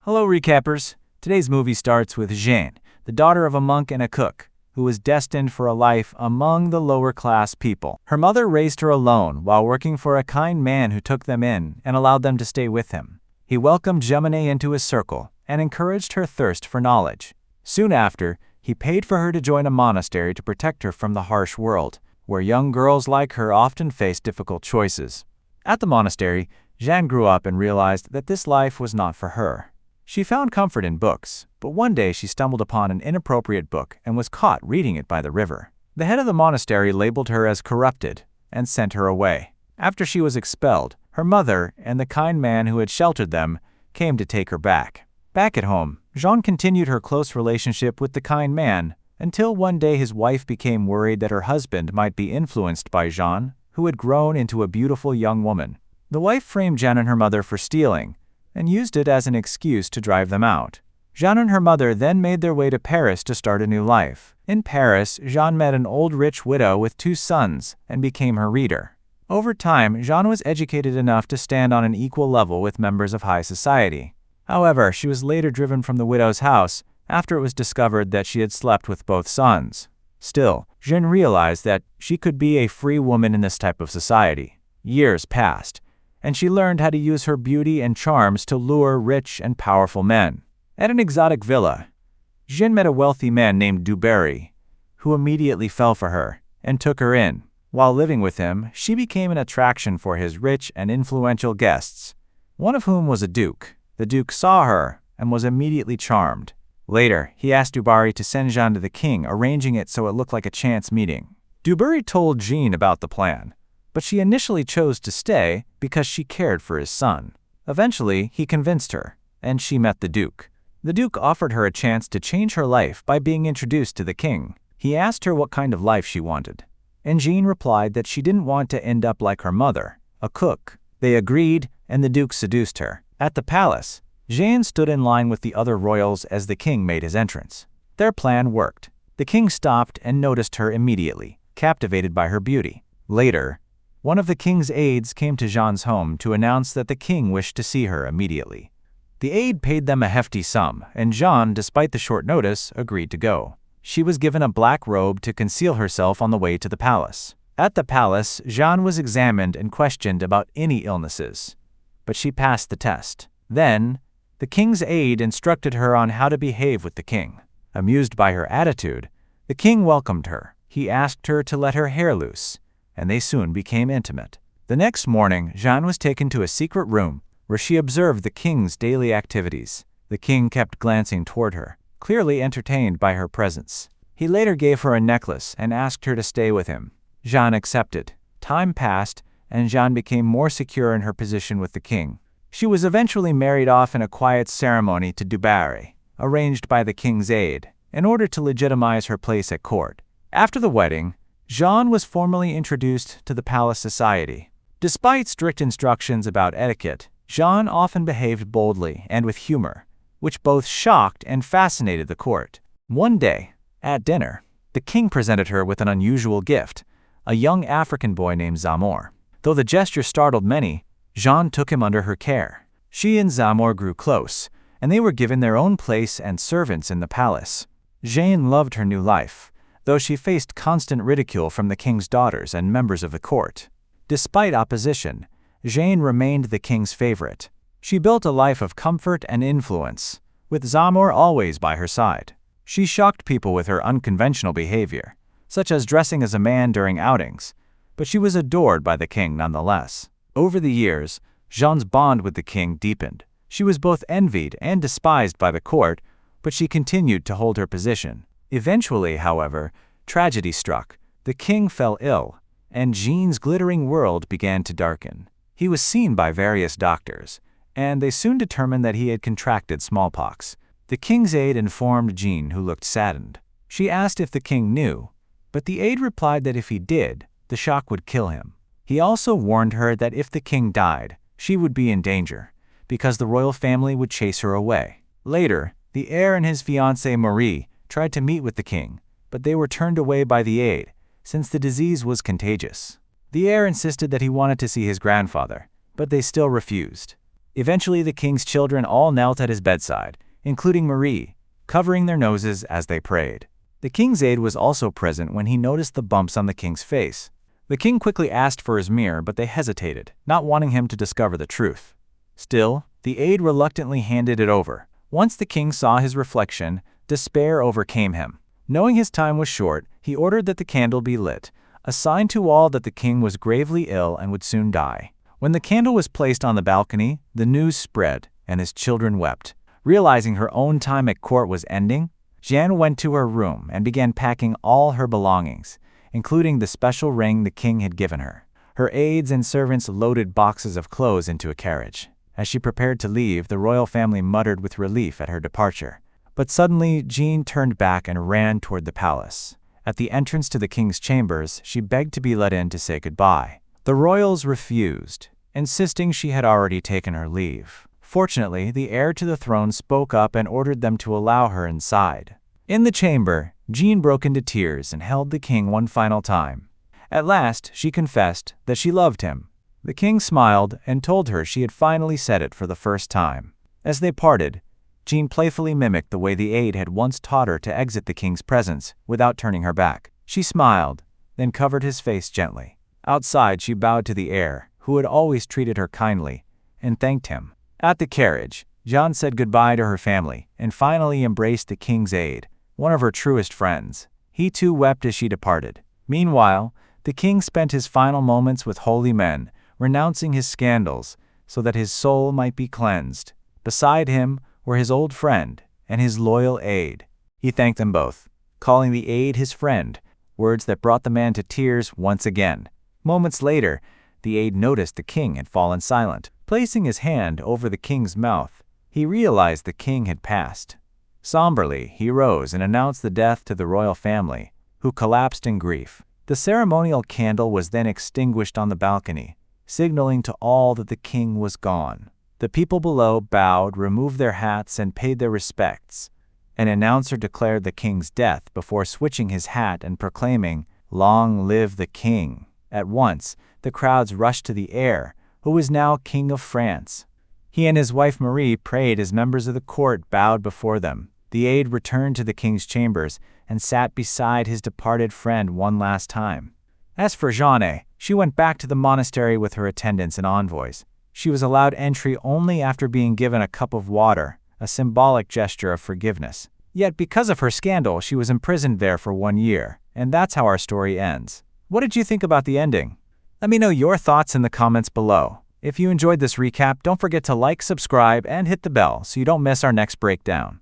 Hello, recappers. Today's movie starts with Jeanne, the daughter of a monk and a cook, who was destined for a life among the lower-class people. Her mother raised her alone while working for a kind man who took them in and allowed them to stay with him. He welcomed Jeanne into his circle and encouraged her thirst for knowledge. Soon after, he paid for her to join a monastery to protect her from the harsh world, where young girls like her often face difficult choices. At the monastery, Jeanne grew up and realized that this life was not for her. She found comfort in books, but one day she stumbled upon an inappropriate book and was caught reading it by the river. The head of the monastery labeled her as corrupted and sent her away. After she was expelled, her mother and the kind man who had sheltered them came to take her back. Back at home, Jeanne continued her close relationship with the kind man until one day his wife became worried that her husband might be influenced by Jeanne, who had grown into a beautiful young woman. The wife framed Jeanne and her mother for stealing and used it as an excuse to drive them out. Jeanne and her mother then made their way to Paris to start a new life. In Paris, Jeanne met an old rich widow with 2 sons and became her reader. Over time, Jeanne was educated enough to stand on an equal level with members of high society. However, she was later driven from the widow's house after it was discovered that she had slept with both sons. Still, Jeanne realized that she could be a free woman in this type of society. Years passed, and she learned how to use her beauty and charms to lure rich and powerful men. At an exotic villa, Jeanne met a wealthy man named Dubarry, who immediately fell for her and took her in. While living with him, she became an attraction for his rich and influential guests, one of whom was a duke. The duke saw her and was immediately charmed. Later, he asked Dubarry to send Jeanne to the king, arranging it so it looked like a chance meeting. Dubarry told Jeanne about the plan, but she initially chose to stay because she cared for his son. Eventually, he convinced her, and she met the duke. The duke offered her a chance to change her life by being introduced to the king. He asked her what kind of life she wanted, and Jeanne replied that she didn't want to end up like her mother, a cook. They agreed, and the duke seduced her. At the palace, Jeanne stood in line with the other royals as the king made his entrance. Their plan worked. The king stopped and noticed her immediately, captivated by her beauty. Later, one of the king's aides came to Jeanne's home to announce that the king wished to see her immediately. The aide paid them a hefty sum, and Jeanne, despite the short notice, agreed to go. She was given a black robe to conceal herself on the way to the palace. At the palace, Jeanne was examined and questioned about any illnesses, but she passed the test. Then, the king's aide instructed her on how to behave with the king. Amused by her attitude, the king welcomed her. He asked her to let her hair loose, and they soon became intimate. The next morning, Jeanne was taken to a secret room where she observed the king's daily activities. The king kept glancing toward her, clearly entertained by her presence. He later gave her a necklace and asked her to stay with him. Jeanne accepted. Time passed, and Jeanne became more secure in her position with the king. She was eventually married off in a quiet ceremony to Dubarry, arranged by the king's aide, in order to legitimize her place at court. After the wedding, Jeanne was formally introduced to the palace society. Despite strict instructions about etiquette, Jeanne often behaved boldly and with humor, which both shocked and fascinated the court. One day, at dinner, the king presented her with an unusual gift, a young African boy named Zamor. Though the gesture startled many, Jeanne took him under her care. She and Zamor grew close, and they were given their own place and servants in the palace. Jeanne loved her new life, though she faced constant ridicule from the king's daughters and members of the court. Despite opposition, Jeanne remained the king's favorite. She built a life of comfort and influence, with Zamor always by her side. She shocked people with her unconventional behavior, such as dressing as a man during outings, but she was adored by the king nonetheless. Over the years, Jeanne's bond with the king deepened. She was both envied and despised by the court, but she continued to hold her position. Eventually, however, tragedy struck. The king fell ill, and Jeanne's glittering world began to darken. He was seen by various doctors, and they soon determined that he had contracted smallpox. The king's aide informed Jeanne, who looked saddened. She asked if the king knew, but the aide replied that if he did, the shock would kill him. He also warned her that if the king died, she would be in danger, because the royal family would chase her away. Later, the heir and his fiancée Marie tried to meet with the king, but they were turned away by the aide, since the disease was contagious. The heir insisted that he wanted to see his grandfather, but they still refused. Eventually, the king's children all knelt at his bedside, including Marie, covering their noses as they prayed. The king's aide was also present when he noticed the bumps on the king's face. The king quickly asked for his mirror, but they hesitated, not wanting him to discover the truth. Still, the aide reluctantly handed it over. Once the king saw his reflection, despair overcame him. Knowing his time was short, he ordered that the candle be lit, a sign to all that the king was gravely ill and would soon die. When the candle was placed on the balcony, the news spread, and his children wept. Realizing her own time at court was ending, Jeanne went to her room and began packing all her belongings, including the special ring the king had given her. Her aides and servants loaded boxes of clothes into a carriage. As she prepared to leave, the royal family muttered with relief at her departure. But suddenly, Jeanne turned back and ran toward the palace. At the entrance to the king's chambers, she begged to be let in to say goodbye. The royals refused, insisting she had already taken her leave. Fortunately, the heir to the throne spoke up and ordered them to allow her inside. In the chamber, Jeanne broke into tears and held the king one final time. At last, she confessed that she loved him. The king smiled and told her she had finally said it for the first time. As they parted, Jeanne playfully mimicked the way the aide had once taught her to exit the king's presence without turning her back. She smiled, then covered his face gently. Outside, she bowed to the heir, who had always treated her kindly, and thanked him. At the carriage, Jeanne said goodbye to her family and finally embraced the king's aide, one of her truest friends. He too wept as she departed. Meanwhile, the king spent his final moments with holy men, renouncing his scandals so that his soul might be cleansed. Beside him were his old friend and his loyal aide. He thanked them both, calling the aide his friend, words that brought the man to tears once again. Moments later, the aide noticed the king had fallen silent. Placing his hand over the king's mouth, he realized the king had passed. Somberly, he rose and announced the death to the royal family, who collapsed in grief. The ceremonial candle was then extinguished on the balcony, signaling to all that the king was gone. The people below bowed, removed their hats, and paid their respects. An announcer declared the king's death before switching his hat and proclaiming, "Long live the king." At once, the crowds rushed to the heir, who was now King of France. He and his wife Marie prayed as members of the court bowed before them. The aide returned to the king's chambers and sat beside his departed friend one last time. As for Jeanne, she went back to the monastery with her attendants and envoys. She was allowed entry only after being given a cup of water, a symbolic gesture of forgiveness. Yet because of her scandal, she was imprisoned there for 1 year, and that's how our story ends. What did you think about the ending? Let me know your thoughts in the comments below. If you enjoyed this recap, don't forget to like, subscribe, and hit the bell so you don't miss our next breakdown.